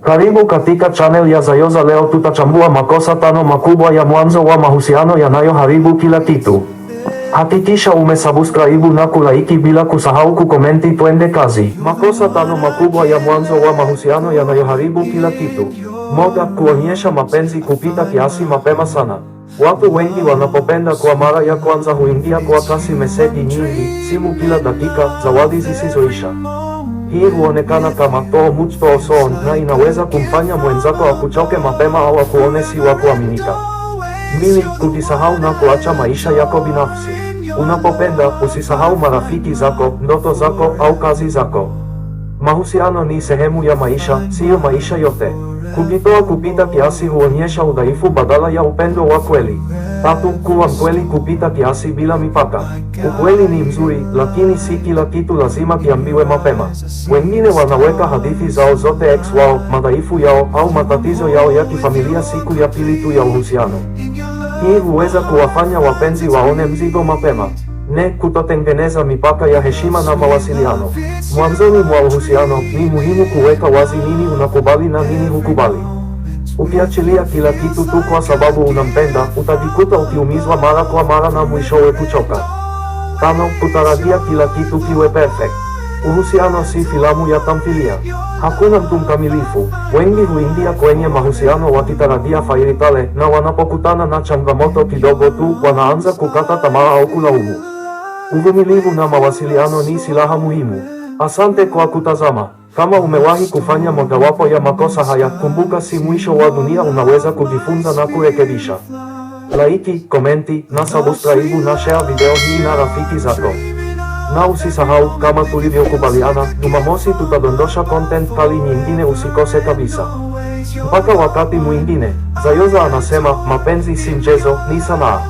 Karibu katika channel ya Zayoza. Leo tutachambua makosa 5 makubwa ya mwanzo wa mahusiano yanayoharibu kila kitu. Hakikisha umesubscribe na kulaiki bila kusahau kukomenti. Twende kazi. Makosa 5 makubwa ya mwanzo wa mahusiano yanayoharibu kila kitu. Moja, kuonyesha mapenzi kupita kiasi mapema sana. Watu wengi wanapopenda kwa mara ya kwanza huingia kwa kasi, meseji nyingi, simu kila dakika, zawadi zisizoisha. Hii huonekana kama too much too soon, na inaweza kumfanya mwenzako akuchoke mapema au akuone si wa kuaminika. 2, kujisahau na kuacha maisha yako binafsi. Unapopenda, usisahau marafiki zako, ndoto zako au kazi zako. Mahusiano ni sehemu ya maisha, siyo maisha yote. Kujitoa kupita kiasi huonyesha udhaifu badala ya upendo wa kweli. 3, kuwa mkweli kupita kiasi bila mipaka. Ukweli ni mzuri, lakini si kila kitu lazima kiambiwe mapema. Wengine wanaweka hadithi zao zote ex wao, madhaifu yao au matatizo yao ya kifamilia siku ya pili tu ya uhusiano. Hii huweza kuwafanya wapenzi waone mzigo mapema. 4, kutotengeneza mipaka ya heshima na mawasiliano. Mwanzoni mwa uhusiano, ni muhimu kuweka wazi nini unakubali na nini hukubali. Ukiachilia kila kitu tu kwa sababu unampenda, utajikuta ukiumizwa mara kwa mara na mwishowe kuchoka. 5, kutarajia kila kitu kiwe perfect. Uhusiano si filamu ya tamthilia. Hakuna mtu mkamilifu. Wengi huingia kwenye mahusiano wakitarajia fairy tale, na wanapokutana na changamoto kidogo tu wanaanza kukata tamaa au kulaumu. Uvumilivu na mawasiliano ni silaha muhimu. Asante kwa kutazama. Kama umewahi kufanya mojawapo ya makosa haya, kumbuka si mwisho wa dunia, unaweza kujifunza na kurekebisha. Laiki, komenti na subscribe na share video hii na rafiki zako. Na usisahau, kama tulivyokubaliana, Jumamosi tutadondosha content kali nyingine, usikose kabisa. Mpaka wakati mwingine, Zayoza anasema mapenzi si mchezo, ni sanaa.